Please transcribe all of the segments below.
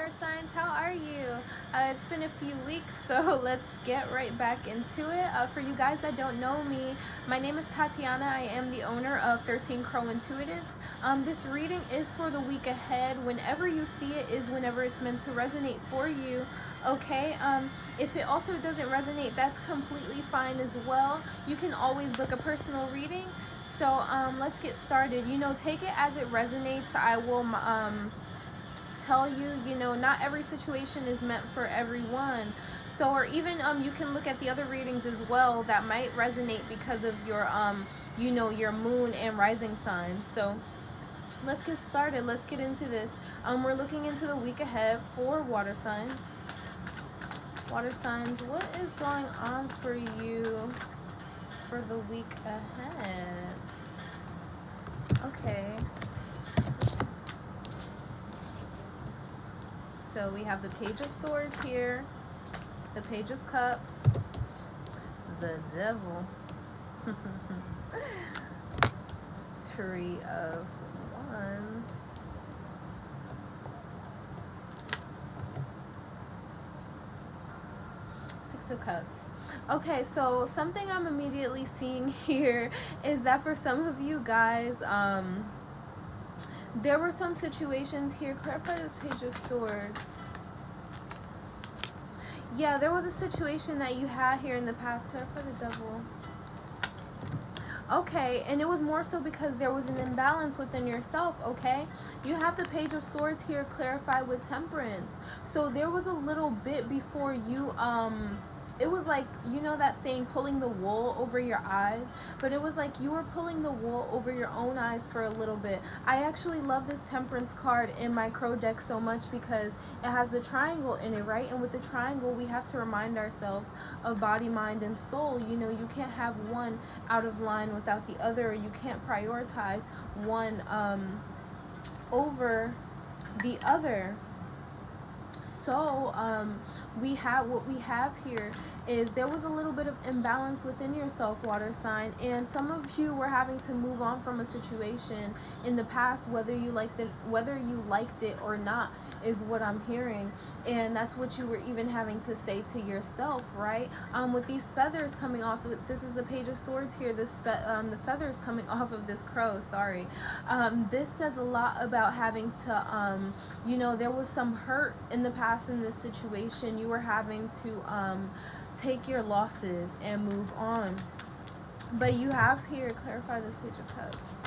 water signs, how are you? It's been a few weeks, so let's get right back into it. For you guys that don't know me, my name is Tatiana. I am the owner of 13 Crow Intuitives. This reading is for the week ahead. Whenever you see it is whenever it's meant to resonate for you. Okay, if it also doesn't resonate, that's completely fine as well. You can always book a personal reading. So let's get started. Take it as it resonates. I will tell you, not every situation is meant for everyone. So, or even you can look at the other readings as well that might resonate because of your your moon and rising signs. So let's get started. Let's get into this. We're looking into the week ahead for water signs. Water signs, what is going on for you for the week ahead? Okay. So we have the Page of Swords here, the Page of Cups, the Devil, Three of Wands, Six of Cups. Okay, so something I'm immediately seeing here is that for some of you guys, there were some situations here. Clarify this Page of Swords. Yeah, there was a situation that you had here in the past. Clarify the Devil. Okay, and it was more so because there was an imbalance within yourself, okay? You have the Page of Swords here, clarify with Temperance. So there was a little bit before you, it was like, that saying, pulling the wool over your eyes, but it was like you were pulling the wool over your own eyes for a little bit. I actually love this Temperance card in my Crow deck so much because it has the triangle in it, right? And with the triangle, we have to remind ourselves of body, mind, and soul. You can't have one out of line without the other. You can't prioritize one over the other. So what we have here is there was a little bit of imbalance within yourself, water sign, and some of you were having to move on from a situation in the past, whether you liked it or not, is what I'm hearing. And that's what you were even having to say to yourself, right? With these feathers coming off of it, this is the Page of Swords here, the feathers coming off of this crow, sorry. This says a lot about having to there was some hurt in the past in this situation. You were having to take your losses and move on. But you have here, clarify this Page of Cups.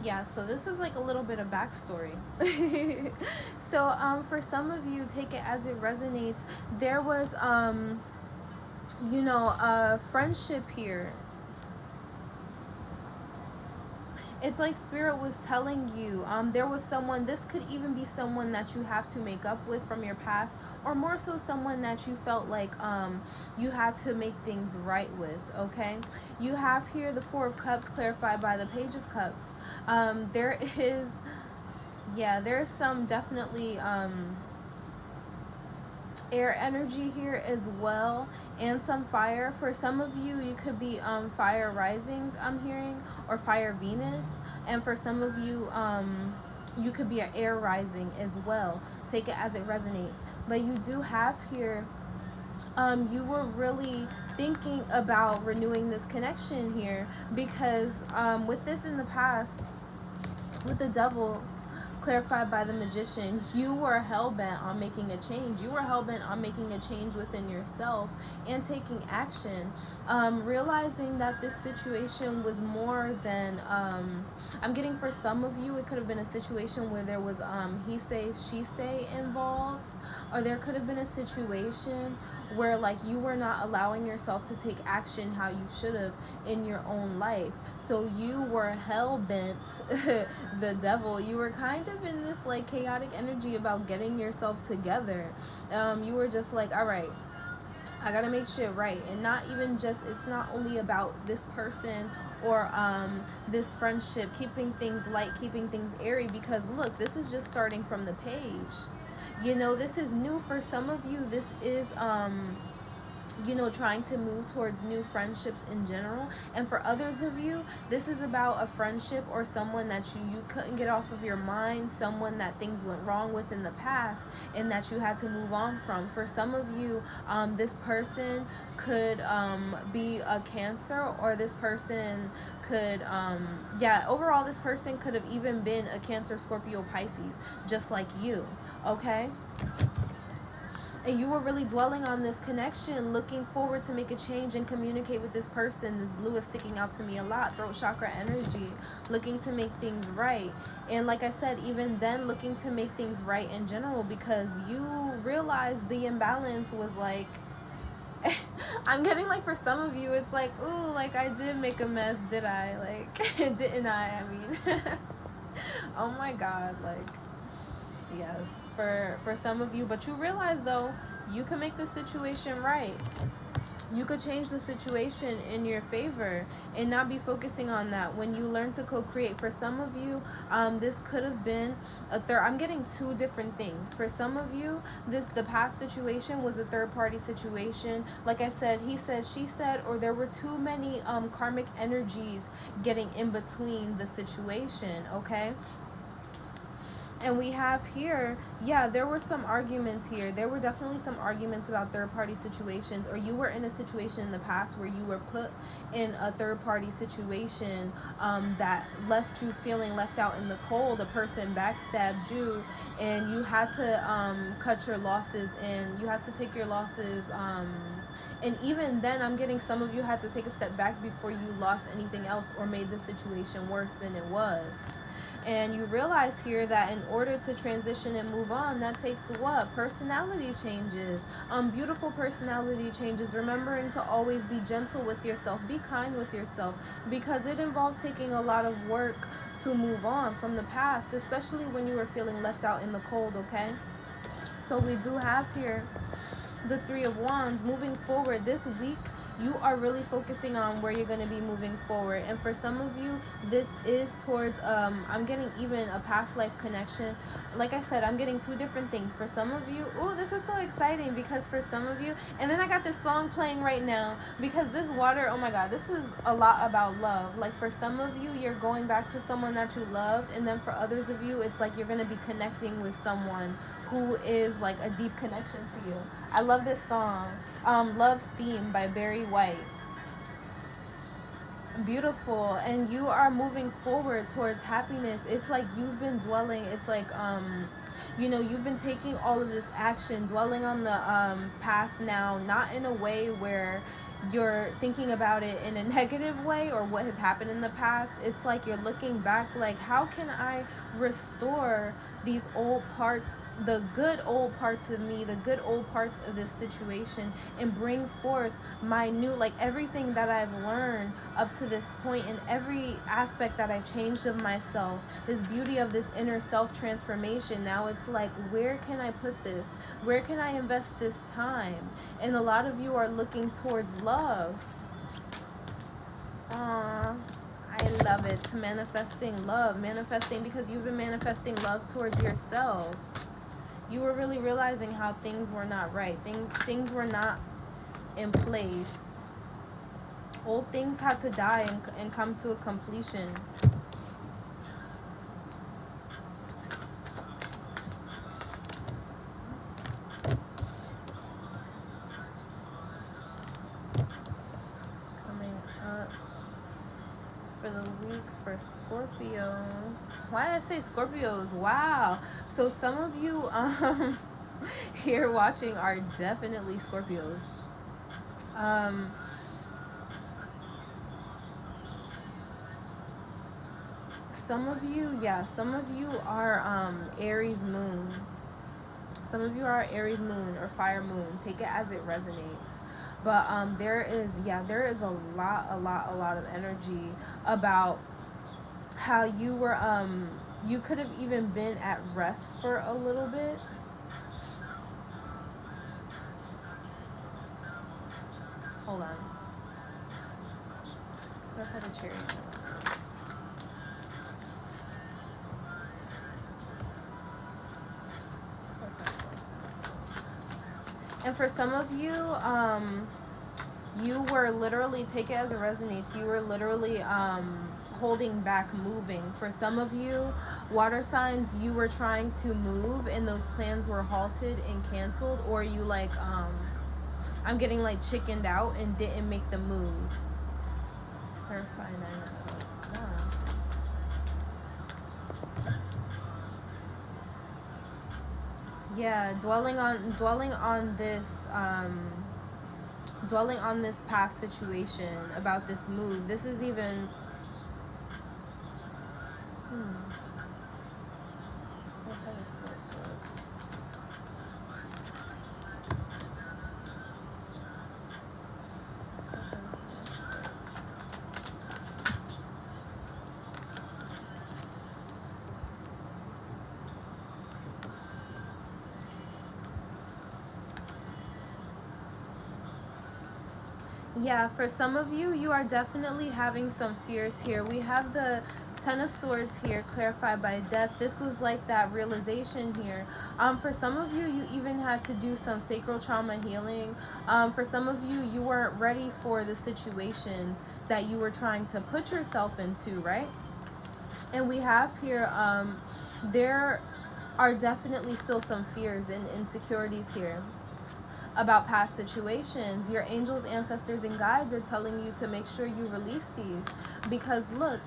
Yeah, so this is like a little bit of backstory. So for some of you, take it as it resonates. There was a friendship here. It's like Spirit was telling you there was someone, this could even be someone that you have to make up with from your past, or more so someone that you felt like you had to make things right with, okay? You have here the Four of Cups clarified by the Page of Cups. There's some definitely air energy here as well, and some fire. For some of you, you could be fire risings, I'm hearing, or fire Venus, and for some of you you could be an air rising as well. Take it as it resonates. But you do have here you were really thinking about renewing this connection here, because with this in the past, with the Devil clarified by the Magician, you were hell-bent on making a change. You were hell-bent on making a change within yourself and taking action, realizing that this situation was more than I'm getting, for some of you, it could have been a situation where there was he say, she say involved, or there could have been a situation where like you were not allowing yourself to take action how you should have in your own life. So you were hell-bent, the Devil, you were kind of in this like chaotic energy about getting yourself together. You were just like, all right, I gotta make shit right. And not even just, it's not only about this person or this friendship, keeping things light, keeping things airy, because look, this is just starting from the page. You know, this is new for some of you. This is you know, trying to move towards new friendships in general. And for others of you, this is about a friendship or someone that you couldn't get off of your mind, someone that things went wrong with in the past and that you had to move on from. For some of you, this person could be a Cancer, or this person could yeah, overall this person could have even been a Cancer, Scorpio, Pisces, just like you. Okay, and you were really dwelling on this connection, looking forward to make a change and communicate with this person. This blue is sticking out to me a lot. Throat chakra energy, looking to make things right. And like I said, even then, looking to make things right in general, because you realized the imbalance was like, I'm getting like, for some of you, it's like, ooh, like I did make a mess, did I? Like, didn't I mean, oh my God, like, yes, for some of you. But you realize though, you can make the situation right. You could change the situation in your favor and not be focusing on that. When you learn to co-create, for some of you, this could have been a third. I'm getting two different things. For some of you, the past situation was a third party situation. Like I said, he said, she said, or there were too many karmic energies getting in between the situation. Okay. And we have here, yeah, there were some arguments here. There were definitely some arguments about third-party situations, or you were in a situation in the past where you were put in a third-party situation that left you feeling left out in the cold. A person backstabbed you, and you had to cut your losses, and you had to take your losses. And even then, I'm getting some of you had to take a step back before you lost anything else or made the situation worse than it was. And you realize here that in order to transition and move on, that takes what? Personality changes. Beautiful personality changes. Remembering to always be gentle with yourself. Be kind with yourself. Because it involves taking a lot of work to move on from the past. Especially when you were feeling left out in the cold, okay? So we do have here the Three of Wands. Moving forward this week, you are really focusing on where you're going to be moving forward. And for some of you, this is towards I'm getting even a past life connection. Like I said, I'm getting two different things. For some of you, oh, this is so exciting, because for some of you, and then I got this song playing right now, because this water, oh my God, this is a lot about love. Like for some of you, you're going back to someone that you loved, and then for others of you, it's like you're going to be connecting with someone who is like a deep connection to you. I love this song, Love's Theme by Barry White. Beautiful. And you are moving forward towards happiness. It's like you've been dwelling, it's like you know, you've been taking all of this action, dwelling on the past now, not in a way where you're thinking about it in a negative way or what has happened in the past. It's like you're looking back like, how can I restore these old parts, the good old parts of me, the good old parts of this situation, and bring forth my new, like everything that I've learned up to this point, and every aspect that I've changed of myself, this beauty of this inner self transformation. Now it's like, where can I put this? Where can I invest this time? And a lot of you are looking towards love. I love it. Manifesting love. Manifesting, because you've been manifesting love towards yourself. You were really realizing how things were not right. Things were not in place. Old things had to die and come to a completion. Coming up for the week for Scorpios. Why did I say Scorpios? Wow. So some of you here watching are definitely Scorpios. Some of you, yeah, some of you are Aries moon. Some of you are Aries moon or fire moon. Take it as it resonates. But there is a lot of energy about how you were you could have even been at rest for a little bit. Hold on. I've had a cherry. And for some of you, you were literally, take it as it resonates, you were literally holding back moving. For some of you water signs, you were trying to move and those plans were halted and canceled, or you like I'm getting like chickened out and didn't make the move. Clarify 9 of Wands. Yeah, dwelling on this dwelling on this past situation about this move. This is even yeah, for some of you, you are definitely having some fears here. We have the Ten of Swords here, clarified by death. This was like that realization here. For some of you, you even had to do some sacral trauma healing. For some of you, you weren't ready for the situations that you were trying to put yourself into, right? And we have here, there are definitely still some fears and insecurities here about past situations. Your angels, ancestors, and guides are telling you to make sure you release these, because look,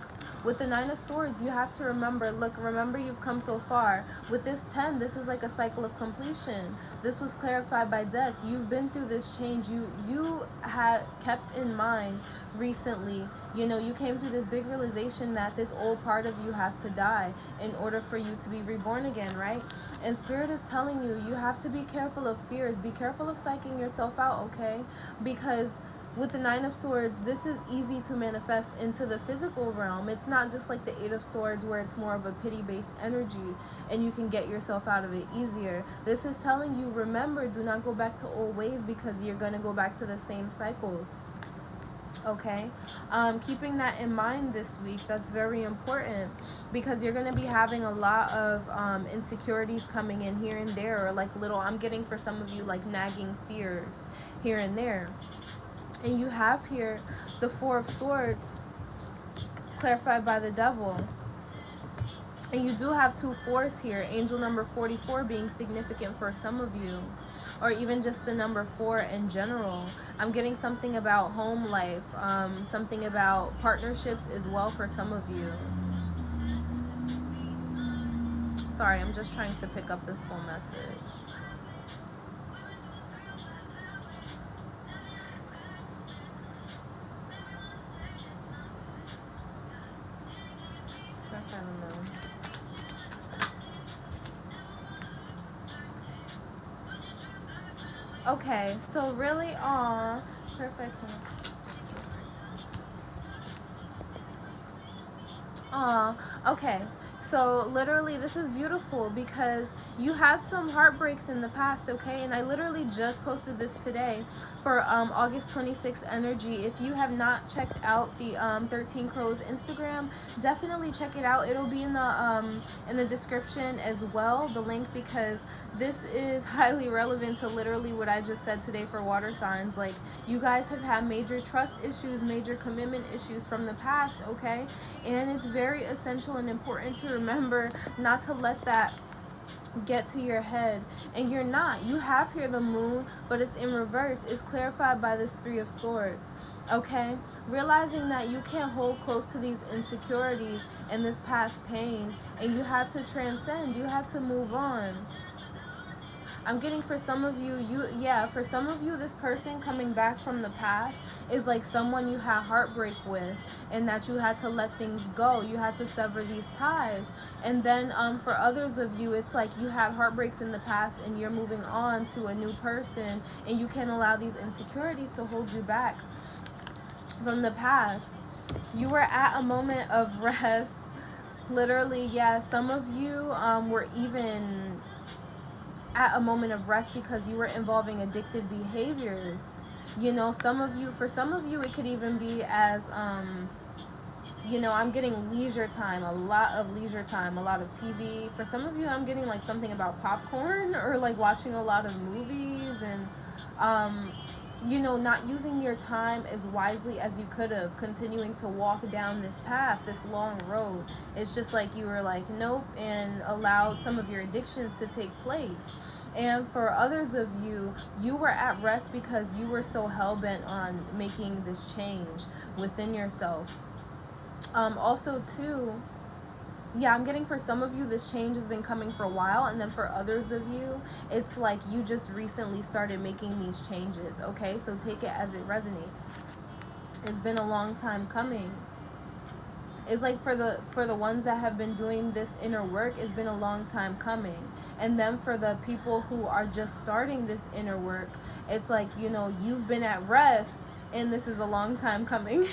with the 9 of Swords, you have to remember, remember you've come so far. With this 10, this is like a cycle of completion. This was clarified by death. You've been through this change. You had kept in mind recently, you came through this big realization that this old part of you has to die in order for you to be reborn again, right? And Spirit is telling you, you have to be careful of fears. Be careful of psyching yourself out, okay? Because with the 9 of Swords, this is easy to manifest into the physical realm. It's not just like the 8 of Swords where it's more of a pity-based energy and you can get yourself out of it easier. This is telling you, remember, do not go back to old ways, because you're going to go back to the same cycles. Okay, keeping that in mind this week, that's very important, because you're going to be having a lot of insecurities coming in here and there, or like little, I'm getting for some of you like nagging fears here and there. And you have here the 4 of Swords clarified by the Devil. And you do have 2 4s here, angel number 44 being significant for some of you, or even just the number 4 in general. I'm getting something about home life, something about partnerships as well for some of you. Sorry, I'm just trying to pick up this full message. I don't know. Okay, so really, perfect. Okay. So literally, this is beautiful, because you had some heartbreaks in the past, okay? And I literally just posted this today for August 26th energy. If you have not checked out the 13 Crows Instagram, definitely check it out. It'll be in the description as well, the link, because this is highly relevant to literally what I just said today for water signs. Like, you guys have had major trust issues, major commitment issues from the past, okay? And it's very essential and important to remember not to let that get to your head. And you're not. You have here the moon, but it's in reverse. It's clarified by this 3 of Swords. Okay? Realizing that you can't hold close to these insecurities and this past pain, and you had to transcend. You had to move on. I'm getting for some of you, for some of you, this person coming back from the past is like someone you had heartbreak with, and that you had to let things go. You had to sever these ties. And then for others of you, it's like you had heartbreaks in the past and you're moving on to a new person, and you can't allow these insecurities to hold you back from the past. You were at a moment of rest. Literally, yeah, some of you were even at a moment of rest because you were involving addictive behaviors. For some of you, it could even be as, I'm getting leisure time, a lot of leisure time, a lot of TV. For some of you, I'm getting like something about popcorn, or like watching a lot of movies and you know, not using your time as wisely as you could have, continuing to walk down this path, this long road. It's just like you were like, nope, and allow some of your addictions to take place. And for others of you, you were at rest because you were so hell-bent on making this change within yourself. Also, too, yeah, I'm getting for some of you this change has been coming for a while, and then for others of you it's like you just recently started making these changes. Okay, so take it as it resonates. It's been a long time coming. It's like for the ones that have been doing this inner work, it's been a long time coming. And then for the people who are just starting this inner work, it's like, you know, you've been at rest and this is a long time coming.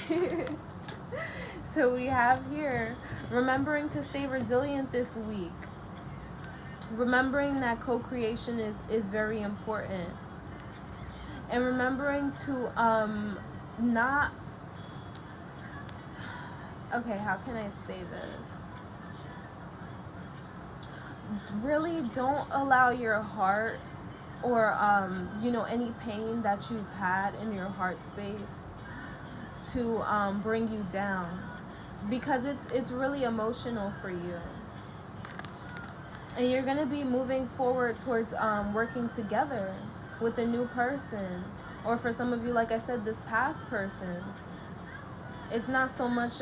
So we have here, remembering to stay resilient this week. Remembering that co-creation is very important. And remembering to not... Okay, how can I say this? Really don't allow your heart or, you know, any pain that you've had in your heart space to bring you down. Because it's really emotional for you. And you're going to be moving forward towards working together with a new person. Or for some of you, like I said, this past person. It's not so much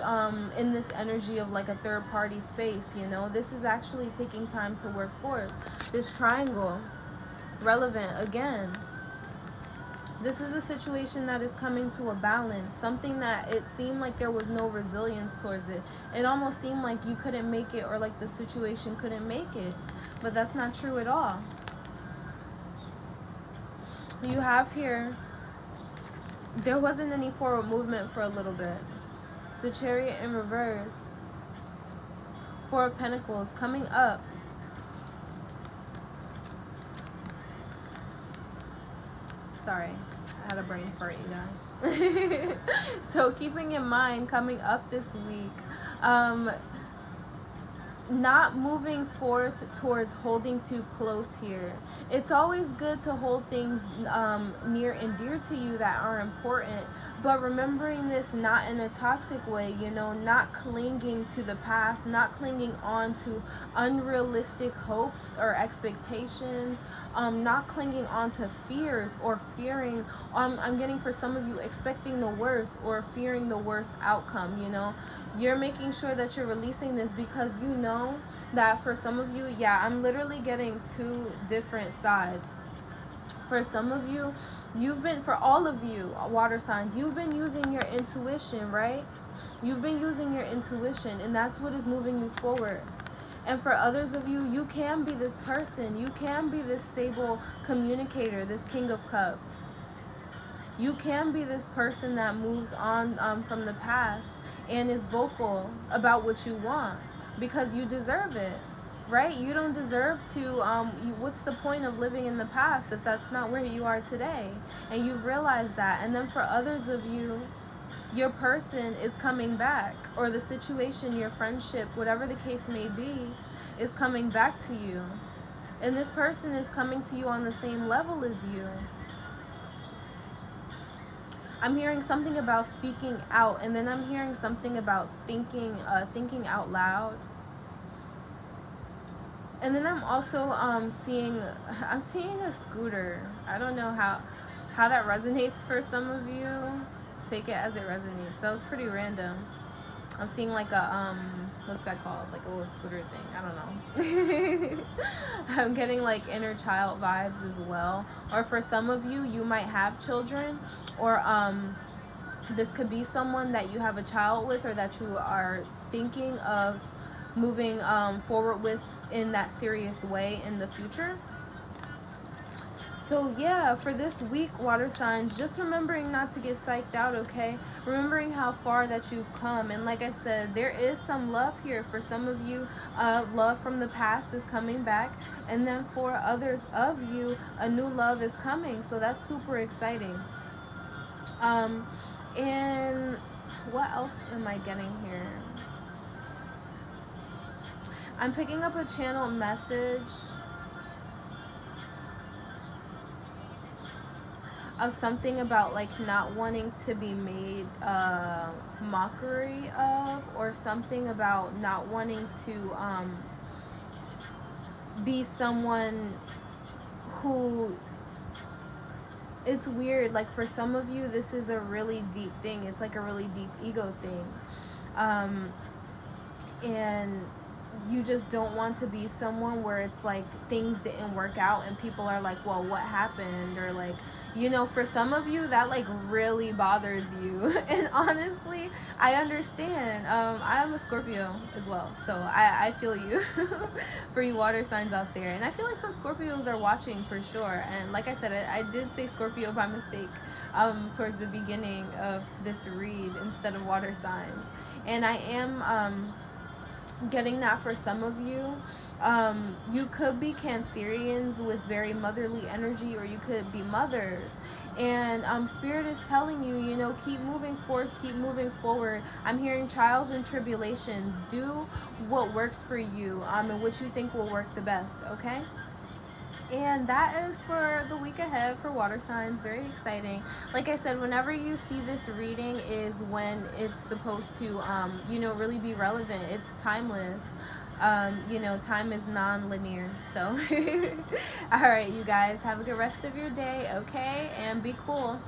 in this energy of like a third party space, you know. This is actually taking time to work forth. This triangle, relevant again. This is a situation that is coming to a balance. Something that it seemed like there was no resilience towards it. It almost seemed like you couldn't make it, or like the situation couldn't make it. But that's not true at all. You have here, there wasn't any forward movement for a little bit. The Chariot in reverse. Four of Pentacles coming up. Sorry, I had a brain fart, you guys. So keeping in mind, coming up this week, not moving forth towards holding too close here. It's always good to hold things near and dear to you that are important, but remembering this not in a toxic way, you know, not clinging to the past, not clinging on to unrealistic hopes or expectations, not clinging on to fears or fearing, I'm getting for some of you expecting the worst or fearing the worst outcome, you know. You're making sure that you're releasing this because you know that for some of you, yeah, I'm literally getting two different sides. For some of you, for all of you, water signs, you've been using your intuition, right? You've been using your intuition, and that's what is moving you forward. And for others of you, you can be this person. You can be this stable communicator, this King of Cups. You can be this person that moves on from the past and is vocal about what you want because you deserve it, right? You don't deserve to, what's the point of living in the past if that's not where you are today? And you've realized that. And then for others of you, your person is coming back, or the situation, your friendship, whatever the case may be, is coming back to you. And this person is coming to you on the same level as you. I'm hearing something about speaking out, and then I'm hearing something about thinking out loud. And then I'm also seeing a scooter. I don't know how that resonates for some of you. Take it as it resonates. That was pretty random. I'm seeing like a what's that called? Like a little scooter thing. I don't know. I'm getting like inner child vibes as well. Or for some of you, you might have children, or this could be someone that you have a child with, or that you are thinking of moving forward with in that serious way in the future. So yeah, for this week, water signs, just remembering not to get psyched out, okay? Remembering how far that you've come. And like I said, there is some love here. For some of you, love from the past is coming back. And then for others of you, a new love is coming. So that's super exciting. And what else am I getting here? I'm picking up a channel message. of something about like not wanting to be made mockery of, or something about not wanting to be someone who, it's weird, like for some of you this is a really deep thing. It's like a really deep ego thing, and you just don't want to be someone where it's like things didn't work out and people are like, well, what happened? Or like, you know, for some of you that like really bothers you. And honestly, I understand. I'm a Scorpio as well, so I feel you. For you water signs out there, and I feel like some Scorpios are watching for sure. And like I said, I did say Scorpio by mistake towards the beginning of this read instead of water signs, and I am getting that for some of you. You could be Cancerians with very motherly energy, or you could be mothers. And Spirit is telling you, you know, keep moving forth, keep moving forward. I'm hearing trials and tribulations. Do what works for you, and what you think will work the best, okay? And that is for the week ahead for water signs. Very exciting. Like I said, whenever you see this reading is when it's supposed to, you know, really be relevant. It's timeless. You know, time is non-linear. So, all right, you guys, have a good rest of your day, okay? And be cool.